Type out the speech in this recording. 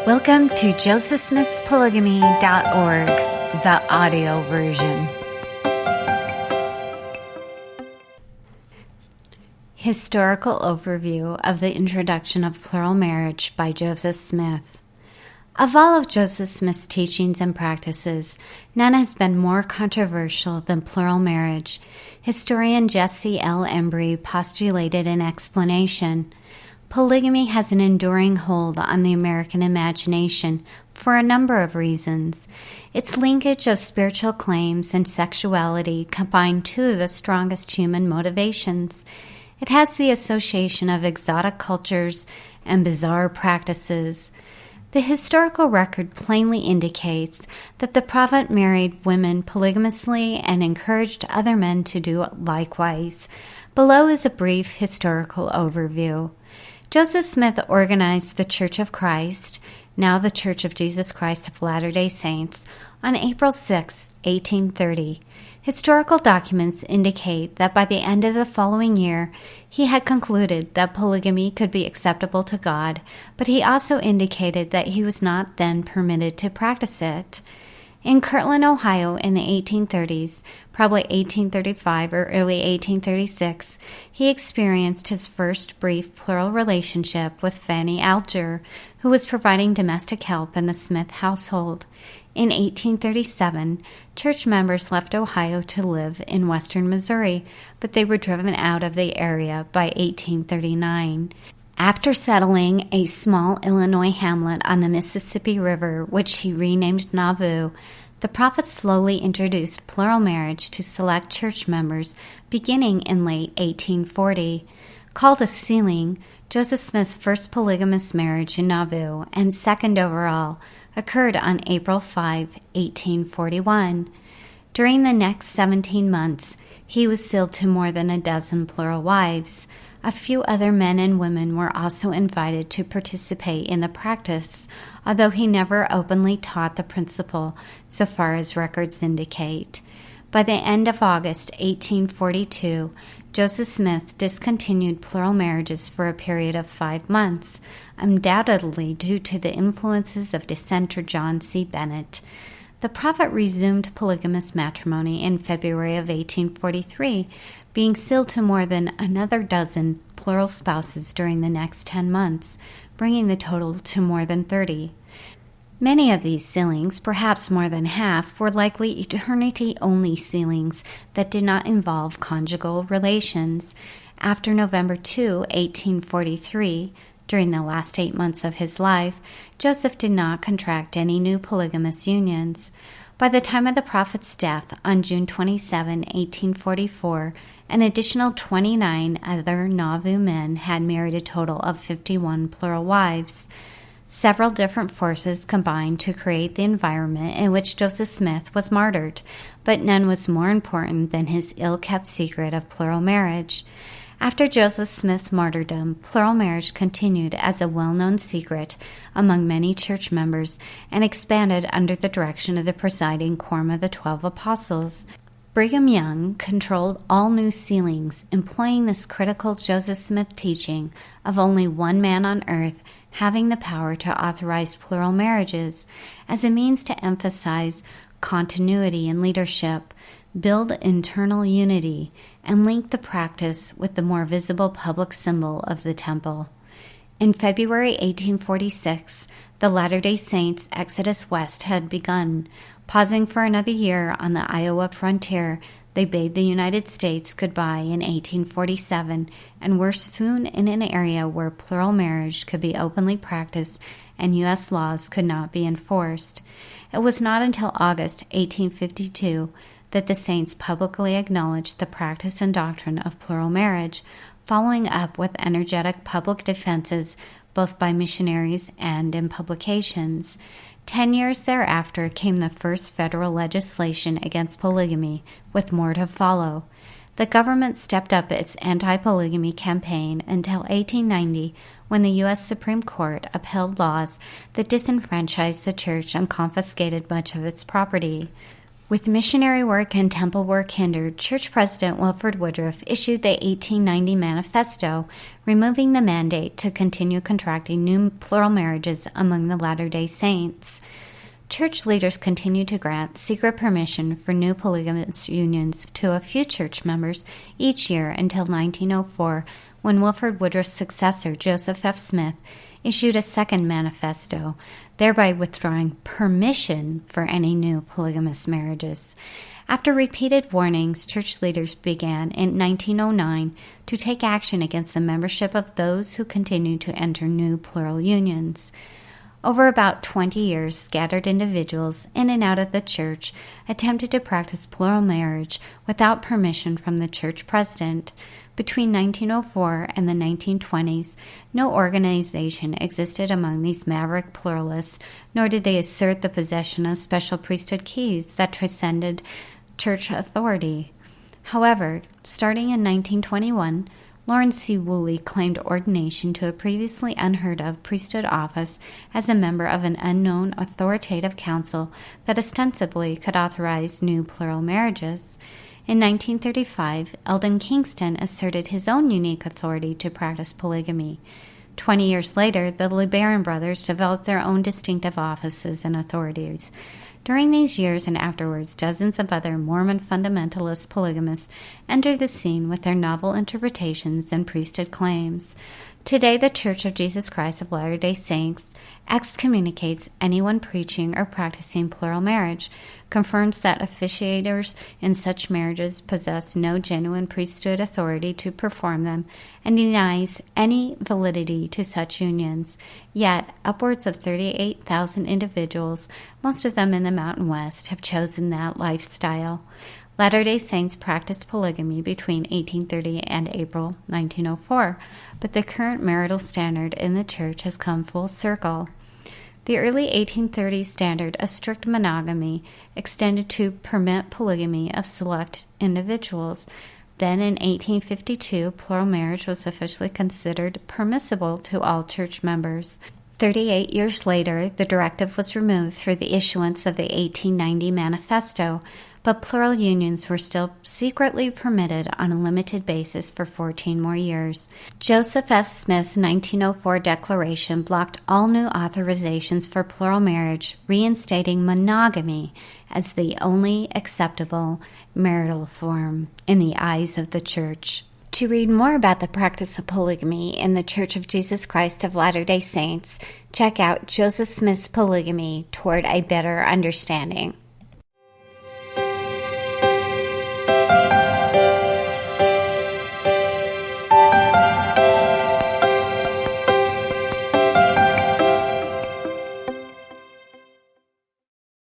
Welcome to josephsmithspolygamy.org, the audio version. Historical overview of the introduction of plural marriage by Joseph Smith. Of all of Joseph Smith's teachings and practices, none has been more controversial than plural marriage. Historian Jesse L. Embry postulated an explanation. Polygamy has an enduring hold on the American imagination for a number of reasons. Its linkage of spiritual claims and sexuality combine two of the strongest human motivations. It has the association of exotic cultures and bizarre practices. The historical record plainly indicates that the prophet married women polygamously and encouraged other men to do likewise. Below is a brief historical overview. Joseph Smith organized the Church of Christ, now the Church of Jesus Christ of Latter-day Saints, on April 6, 1830. Historical documents indicate that by the end of the following year, he had concluded that polygamy could be acceptable to God, but he also indicated that he was not then permitted to practice it. In Kirtland, Ohio, in the 1830s, probably 1835 or early 1836, he experienced his first brief plural relationship with Fanny Alger, who was providing domestic help in the Smith household. In 1837, church members left Ohio to live in western Missouri, but they were driven out of the area by 1839. After settling a small Illinois hamlet on the Mississippi River, which he renamed Nauvoo, the prophet slowly introduced plural marriage to select church members beginning in late 1840. Called a sealing, Joseph Smith's first polygamous marriage in Nauvoo and second overall occurred on April 5, 1841. During the next 17 months, he was sealed to more than a dozen plural wives. A few other men and women were also invited to participate in the practice, although he never openly taught the principle, so far as records indicate. By the end of August 1842, Joseph Smith discontinued plural marriages for a period of 5 months, undoubtedly due to the influences of dissenter John C. Bennett. The prophet resumed polygamous matrimony in February of 1843, being sealed to more than another dozen plural spouses during the next 10 months, bringing the total to more than 30. Many of these sealings, perhaps more than half, were likely eternity-only sealings that did not involve conjugal relations. After November 2, 1843, during the last 8 months of his life, Joseph did not contract any new polygamous unions. By the time of the prophet's death on June 27, 1844, an additional 29 other Nauvoo men had married a total of 51 plural wives. Several different forces combined to create the environment in which Joseph Smith was martyred, but none was more important than his ill-kept secret of plural marriage. After Joseph Smith's martyrdom, plural marriage continued as a well-known secret among many church members and expanded under the direction of the presiding Quorum of the 12 Apostles. Brigham Young controlled all new sealings, employing this critical Joseph Smith teaching of only one man on earth having the power to authorize plural marriages as a means to emphasize continuity in leadership, build internal unity, and link the practice with the more visible public symbol of the temple. In February 1846, the Latter-day Saints' exodus west had begun. Pausing for another year on the Iowa frontier, they bade the United States goodbye in 1847 and were soon in an area where plural marriage could be openly practiced and U.S. laws could not be enforced. It was not until August 1852 that the Saints publicly acknowledged the practice and doctrine of plural marriage, following up with energetic public defenses both by missionaries and in publications. 10 years thereafter came the first federal legislation against polygamy, with more to follow. The government stepped up its anti-polygamy campaign until 1890, when the U.S. Supreme Court upheld laws that disenfranchised the church and confiscated much of its property. With missionary work and temple work hindered, Church President Wilford Woodruff issued the 1890 Manifesto, removing the mandate to continue contracting new plural marriages among the Latter-day Saints. Church leaders continued to grant secret permission for new polygamous unions to a few church members each year until 1904, when Wilford Woodruff's successor, Joseph F. Smith, issued a second manifesto, thereby withdrawing permission for any new polygamous marriages. After repeated warnings, church leaders began in 1909 to take action against the membership of those who continued to enter new plural unions. Over about 20 years, scattered individuals in and out of the church attempted to practice plural marriage without permission from the church president. Between 1904 and the 1920s, no organization existed among these maverick pluralists, nor did they assert the possession of special priesthood keys that transcended church authority. However, starting in 1921, Lawrence C. Woolley claimed ordination to a previously unheard-of priesthood office as a member of an unknown authoritative council that ostensibly could authorize new plural marriages. In 1935, Eldon Kingston asserted his own unique authority to practice polygamy. 20 years later, the LeBaron brothers developed their own distinctive offices and authorities. During these years and afterwards, dozens of other Mormon fundamentalist polygamists entered the scene with their novel interpretations and priesthood claims. Today, the Church of Jesus Christ of Latter-day Saints excommunicates anyone preaching or practicing plural marriage, confirms that officiators in such marriages possess no genuine priesthood authority to perform them, and denies any validity to such unions. Yet, upwards of 38,000 individuals, most of them in the Mountain West, have chosen that lifestyle. Latter-day Saints practiced polygamy between 1830 and April 1904, but the current marital standard in the church has come full circle. The early 1830s standard of strict monogamy extended to permit polygamy of select individuals. Then in 1852, plural marriage was officially considered permissible to all church members. 38 years later, the directive was removed through the issuance of the 1890 Manifesto, but plural unions were still secretly permitted on a limited basis for 14 more years. Joseph F. Smith's 1904 declaration blocked all new authorizations for plural marriage, reinstating monogamy as the only acceptable marital form in the eyes of the Church. To read more about the practice of polygamy in the Church of Jesus Christ of Latter-day Saints, check out Joseph Smith's Polygamy Toward a Better Understanding.